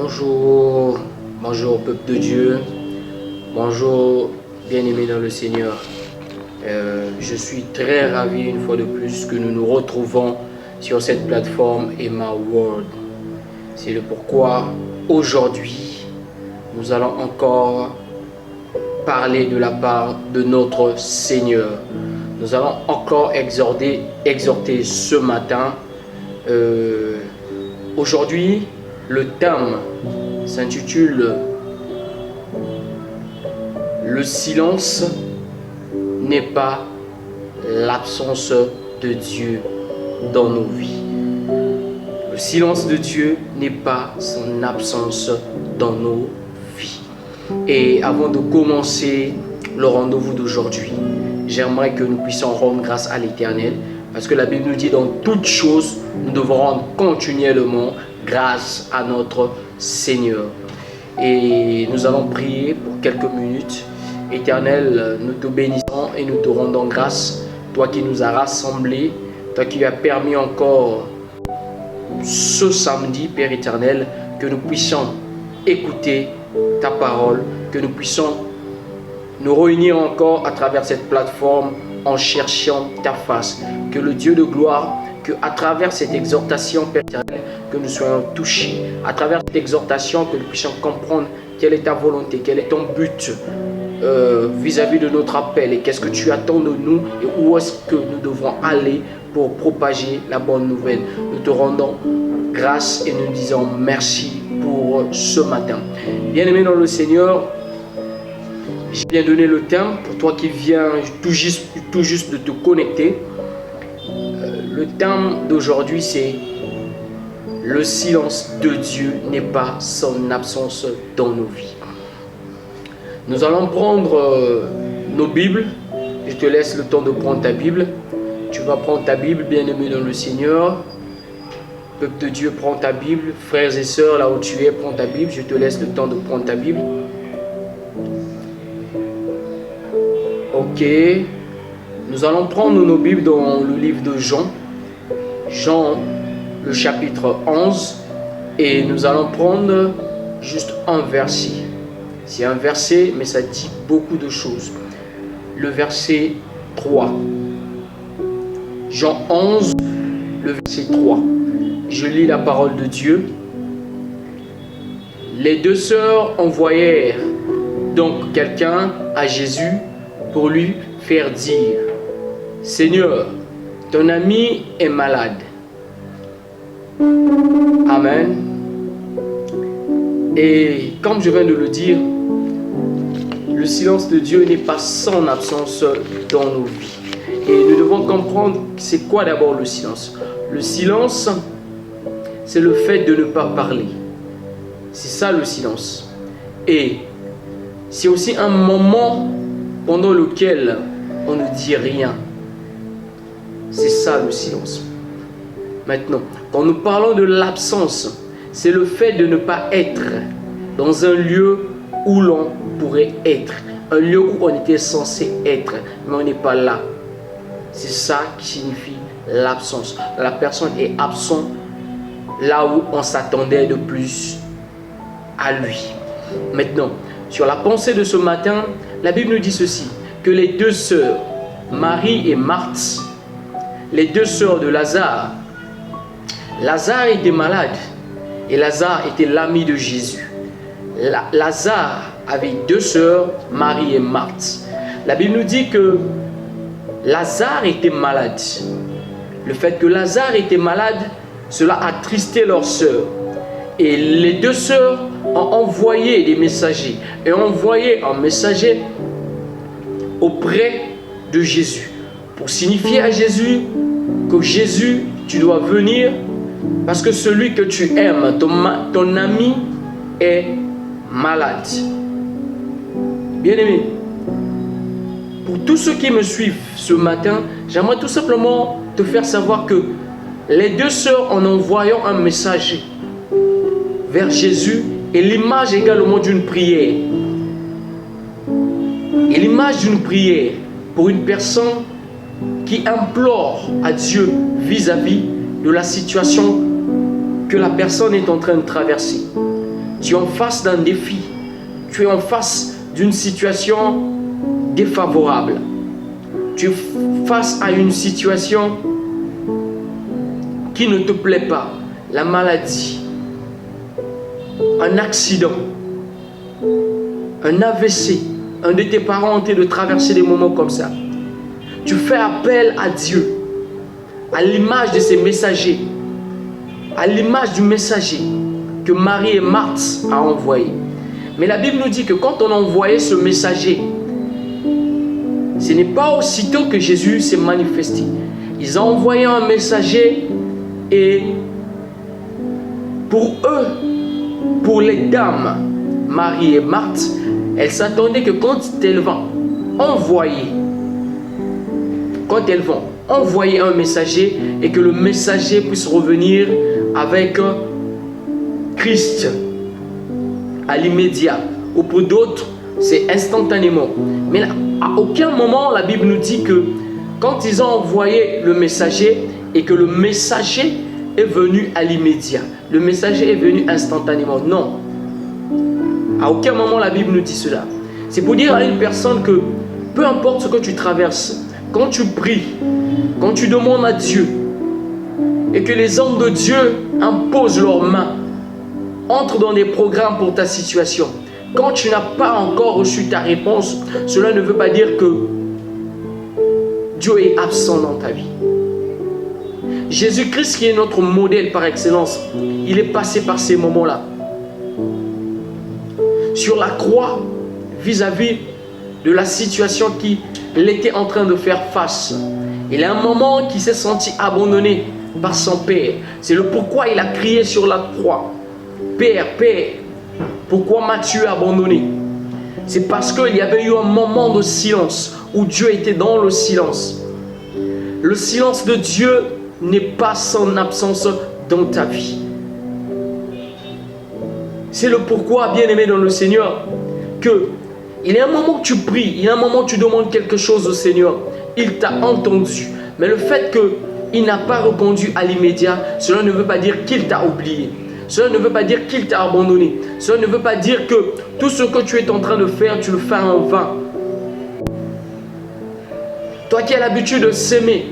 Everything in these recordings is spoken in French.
Bonjour, bonjour peuple de Dieu, bonjour bien-aimés dans le Seigneur. Je suis très ravi une fois de plus que nous nous retrouvons sur cette plateforme Emma World. C'est le pourquoi aujourd'hui nous allons encore parler de la part de notre Seigneur. Nous allons encore exhorter ce matin. Aujourd'hui, le thème s'intitule « Le silence n'est pas l'absence de Dieu dans nos vies ». Le silence de Dieu n'est pas son absence dans nos vies. Et avant de commencer le rendez-vous d'aujourd'hui, j'aimerais que nous puissions rendre grâce à l'Éternel, parce que la Bible nous dit dans toutes choses, nous devons rendre continuellement grâce à notre Seigneur. Et nous allons prier pour quelques minutes. Éternel, nous te bénissons et nous te rendons grâce, toi qui nous as rassemblés, toi qui as permis encore ce samedi, Père éternel, que nous puissions écouter ta parole, que nous puissions nous réunir encore à travers cette plateforme en cherchant ta face. Que le Dieu de gloire, que à travers cette exhortation, Père éternel, que nous soyons touchés. À travers cette exhortation, que nous puissions comprendre quelle est ta volonté, quel est ton but vis-à-vis de notre appel et qu'est-ce que tu attends de nous et où est-ce que nous devons aller pour propager la bonne nouvelle. Nous te rendons grâce et nous disons merci pour ce matin. Bien-aimé dans le Seigneur, j'ai bien donné le thème pour toi qui viens tout juste de te connecter. Le thème d'aujourd'hui, c'est « Le silence de Dieu n'est pas son absence dans nos vies ». Nous allons prendre nos Bibles. Je te laisse le temps de prendre ta Bible. Tu vas prendre ta Bible, bien-aimé dans le Seigneur. Peuple de Dieu, prends ta Bible. Frères et sœurs, là où tu es, prends ta Bible. Je te laisse le temps de prendre ta Bible. Ok. Nous allons prendre nos Bibles dans le livre de Jean. Jean, le chapitre 11. Et nous allons prendre juste un verset. C'est un verset, mais ça dit beaucoup de choses. Le verset 3. Jean 11, le verset 3. Je lis la parole de Dieu. Les deux sœurs envoyèrent donc quelqu'un à Jésus pour lui faire dire « Seigneur, ton ami est malade. » Amen. Et comme je viens de le dire, le silence de Dieu n'est pas sans absence dans nos vies. Et nous devons comprendre c'est quoi d'abord le silence. Le silence, c'est le fait de ne pas parler. C'est ça le silence. Et c'est aussi un moment pendant lequel on ne dit rien. C'est ça le silence. Maintenant, quand nous parlons de l'absence, c'est le fait de ne pas être dans un lieu où l'on pourrait être. Un lieu où on était censé être, mais on n'est pas là. C'est ça qui signifie l'absence. La personne est absente là où on s'attendait de plus à lui. Maintenant, sur la pensée de ce matin, la Bible nous dit ceci, que les deux sœurs, Marie et Marthe, les deux sœurs de Lazare, Lazare était malade et Lazare était l'ami de Jésus. Lazare avait deux sœurs, Marie et Marthe. La Bible nous dit que Lazare était malade. Le fait que Lazare était malade, cela a attristé leurs sœurs. Et les deux sœurs ont envoyé des messagers et ont envoyé un messager auprès de Jésus pour signifier à Jésus que Jésus, tu dois venir parce que celui que tu aimes, ton ami, est malade. Bien-aimé, pour tous ceux qui me suivent ce matin, j'aimerais tout simplement te faire savoir que les deux sœurs, en envoyant un message vers Jésus, est l'image également d'une prière. Et l'image d'une prière pour une personne qui implore à Dieu vis-à-vis de la situation que la personne est en train de traverser. Tu es en face d'un défi. Tu es en face d'une situation défavorable. Tu es face à une situation qui ne te plaît pas. La maladie, un accident, un AVC, un de tes parents ont été de traverser des moments comme ça. Tu fais appel à Dieu, à l'image de ces messagers, à l'image du messager que Marie et Marthe a envoyé. Mais la Bible nous dit que quand on a envoyé ce messager, ce n'est pas aussitôt que Jésus s'est manifesté. Ils ont envoyé un messager et pour eux, pour les dames, Marie et Marthe, elles s'attendaient que quand elles vont envoyer un messager et que le messager puisse revenir avec Christ à l'immédiat. Ou pour d'autres, c'est instantanément. Mais là, à aucun moment, la Bible nous dit que quand ils ont envoyé le messager et que le messager est venu à l'immédiat, le messager est venu instantanément. Non. À aucun moment, la Bible nous dit cela. C'est pour dire à une personne que peu importe ce que tu traverses, quand tu pries, quand tu demandes à Dieu et que les hommes de Dieu imposent leurs mains, entrent dans des programmes pour ta situation, quand tu n'as pas encore reçu ta réponse, cela ne veut pas dire que Dieu est absent dans ta vie. Jésus-Christ, qui est notre modèle par excellence, il est passé par ces moments-là. Sur la croix, vis-à-vis de la situation qu'il était en train de faire face. Il y a un moment qu'il s'est senti abandonné par son Père. C'est le pourquoi il a crié sur la croix. Père, Père, pourquoi m'as-tu abandonné? C'est parce qu'il y avait eu un moment de silence où Dieu était dans le silence. Le silence de Dieu n'est pas son absence dans ta vie. C'est le pourquoi, bien-aimé dans le Seigneur, que il y a un moment que tu pries, il y a un moment que tu demandes quelque chose au Seigneur. Il t'a entendu. Mais le fait qu'il n'a pas répondu à l'immédiat, cela ne veut pas dire qu'il t'a oublié. Cela ne veut pas dire qu'il t'a abandonné. Cela ne veut pas dire que tout ce que tu es en train de faire, tu le fais en vain. Toi qui as l'habitude de s'aimer,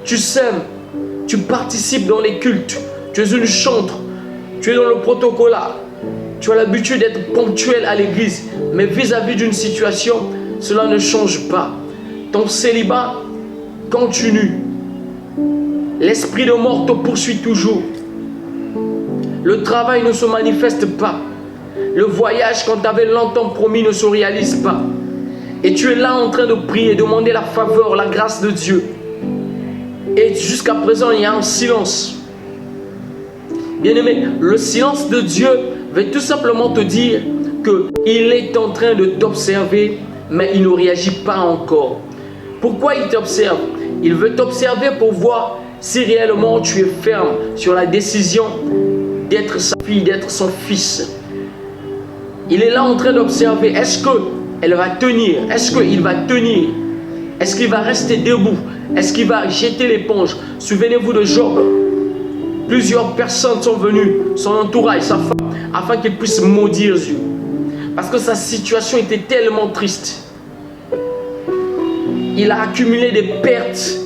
tu sèmes, tu participes dans les cultes, tu es une chantre, tu es dans le protocolat, tu as l'habitude d'être ponctuel à l'église, mais vis-à-vis d'une situation, cela ne change pas. Ton célibat continue. L'esprit de mort te poursuit toujours. Le travail ne se manifeste pas. Le voyage qu'on t'avait longtemps promis ne se réalise pas. Et tu es là en train de prier, demander la faveur, la grâce de Dieu. Et jusqu'à présent, il y a un silence. Bien-aimé, le silence de Dieu veut tout simplement te dire qu'il est en train de t'observer, mais il ne réagit pas encore. Pourquoi il t'observe? Il veut t'observer pour voir si réellement tu es ferme sur la décision d'être sa fille, d'être son fils. Il est là en train d'observer. Est-ce qu'elle va tenir? Est-ce qu'il va tenir? Est-ce qu'il va rester debout? Est-ce qu'il va jeter l'éponge? Souvenez-vous de Job. Plusieurs personnes sont venues, son entourage, sa femme, afin qu'il puisse maudire Dieu. Parce que sa situation était tellement triste. Il a accumulé des pertes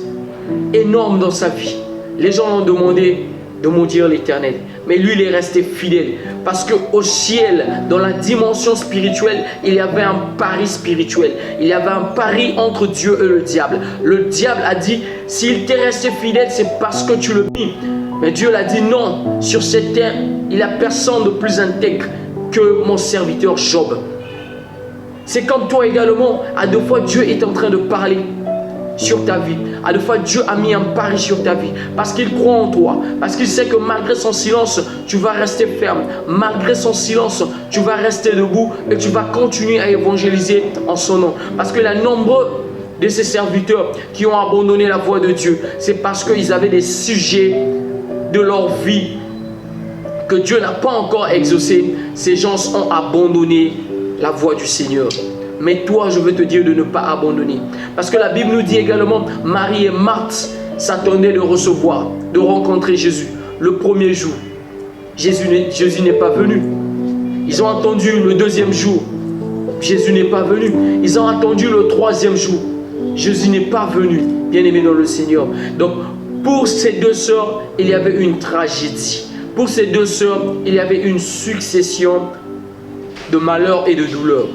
énormes dans sa vie. Les gens l'ont demandé de maudire l'Éternel. Mais lui, il est resté fidèle. Parce qu'au ciel, dans la dimension spirituelle, il y avait un pari spirituel. Il y avait un pari entre Dieu et le diable. Le diable a dit, s'il t'est resté fidèle, c'est parce que tu le mis. Mais Dieu l'a dit, non, sur cette terre, il n'y a personne de plus intègre que mon serviteur Job. C'est comme toi également. À deux fois, Dieu est en train de parler sur ta vie. À deux fois, Dieu a mis un pari sur ta vie. Parce qu'il croit en toi. Parce qu'il sait que malgré son silence, tu vas rester ferme. Malgré son silence, tu vas rester debout. Et tu vas continuer à évangéliser en son nom. Parce que les nombreux de ses serviteurs qui ont abandonné la voie de Dieu, c'est parce qu'ils avaient des sujets de leur vie que Dieu n'a pas encore exaucé. Ces gens ont abandonné la voie du Seigneur. Mais toi, je veux te dire de ne pas abandonner. Parce que la Bible nous dit également, Marie et Marthe s'attendaient de recevoir, de rencontrer Jésus le premier jour. Jésus n'est pas venu. Ils ont attendu le deuxième jour. Jésus n'est pas venu. Ils ont attendu le troisième jour. Jésus n'est pas venu, bien-aimé dans le Seigneur. Donc, pour ces deux sœurs, il y avait une tragédie. Pour ces deux sœurs, il y avait une succession de malheurs et de douleurs.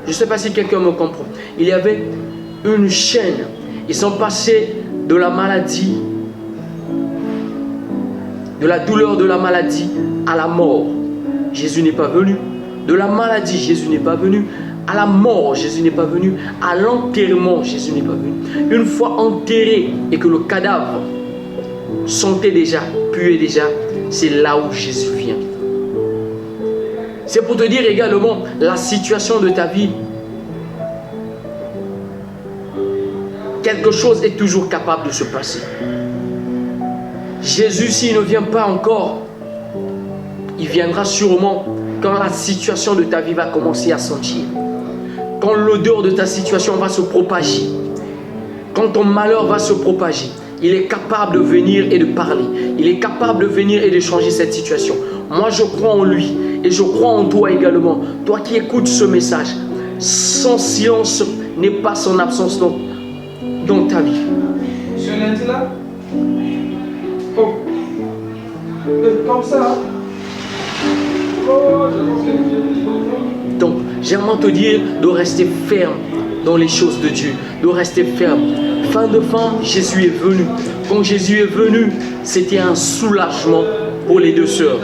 Je ne sais pas si quelqu'un me comprend. Il y avait une chaîne. Ils sont passés de la maladie, de la douleur de la maladie à la mort. Jésus n'est pas venu. De la maladie, Jésus n'est pas venu. À la mort, Jésus n'est pas venu. À l'enterrement, Jésus n'est pas venu. Une fois enterré et que le cadavre sentait déjà, puait déjà, c'est là où Jésus vient. C'est pour te dire également la situation de ta vie. Quelque chose est toujours capable de se passer. Jésus, s'il ne vient pas encore, il viendra sûrement quand la situation de ta vie va commencer à sentir. Quand l'odeur de ta situation va se propager. Quand ton malheur va se propager. Il est capable de venir et de parler. Il est capable de venir et de changer cette situation. Moi, je crois en lui et je crois en toi également. Toi qui écoutes ce message, son silence n'est pas son absence dans ta vie. Monsieur lundi là? Oh. Comme ça. Oh, donc, j'aimerais te dire de rester ferme dans les choses de Dieu. De rester ferme. Fin de fin, Jésus est venu. Quand Jésus est venu, c'était un soulagement pour les deux sœurs.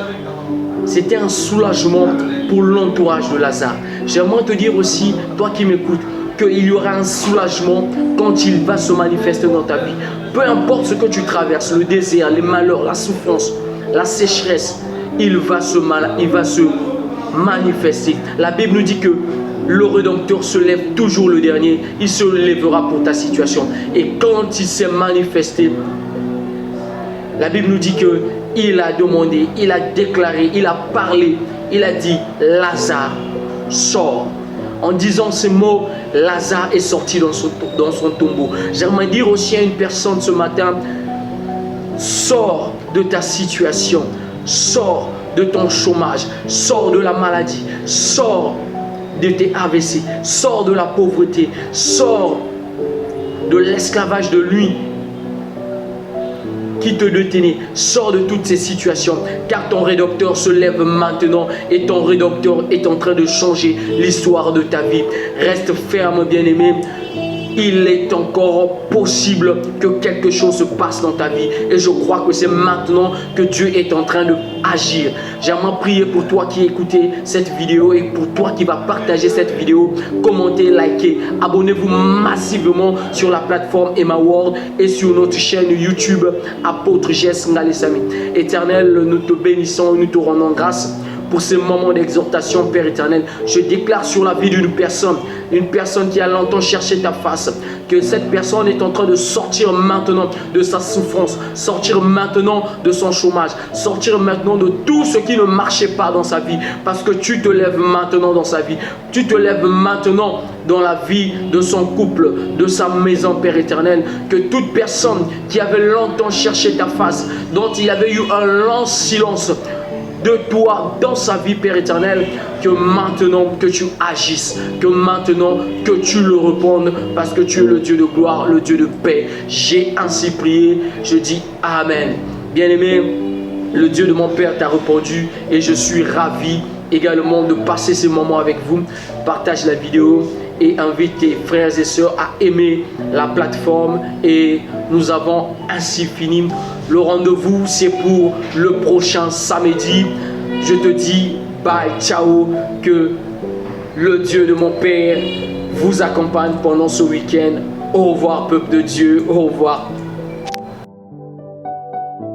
C'était un soulagement pour l'entourage de Lazare. J'aimerais te dire aussi, toi qui m'écoutes, qu'il y aura un soulagement quand il va se manifester dans ta vie. Peu importe ce que tu traverses, le désert, les malheurs, la souffrance, la sécheresse, il va se manifester. La Bible nous dit que le Rédempteur se lève toujours le dernier. Il se lèvera pour ta situation. Et quand il s'est manifesté, la Bible nous dit qu'il a demandé, il a déclaré, il a parlé, il a dit « Lazare, sors ». En disant ces mots, Lazare est sorti dans son tombeau. J'aimerais dire aussi à une personne ce matin, sors de ta situation, sors de ton chômage, sors de la maladie, sors de tes AVC, sors de la pauvreté, sors de l'esclavage de lui qui te détenait, sors de toutes ces situations, car ton Rédempteur se lève maintenant et ton Rédempteur est en train de changer l'histoire de ta vie. Reste ferme, bien-aimé. Il est encore possible que quelque chose se passe dans ta vie. Et je crois que c'est maintenant que Dieu est en train d'agir. J'aimerais prier pour toi qui écoutez cette vidéo et pour toi qui va partager cette vidéo. Commentez, likez, abonnez-vous massivement sur la plateforme Emma World et sur notre chaîne YouTube Apôtre Jess Ngalesami. Éternel, nous te bénissons et nous te rendons grâce pour ces moments d'exhortation, Père éternel. Je déclare sur la vie d'une personne qui a longtemps cherché ta face, que cette personne est en train de sortir maintenant de sa souffrance, sortir maintenant de son chômage, sortir maintenant de tout ce qui ne marchait pas dans sa vie, parce que tu te lèves maintenant dans sa vie, tu te lèves maintenant dans la vie de son couple, de sa maison, Père éternel. Que toute personne qui avait longtemps cherché ta face, dont il avait eu un long silence de toi dans sa vie, Père éternel, que maintenant que tu agisses, que maintenant que tu le répondes, parce que tu es le Dieu de gloire, le Dieu de paix. J'ai ainsi prié, je dis Amen. Bien-aimé, le Dieu de mon Père t'a répondu et je suis ravi également de passer ces moments avec vous. Partage la vidéo et invite tes frères et sœurs à aimer la plateforme, et nous avons ainsi fini. Le rendez-vous, c'est pour le prochain samedi. Je te dis bye, ciao, que le Dieu de mon Père vous accompagne pendant ce week-end. Au revoir, peuple de Dieu, au revoir.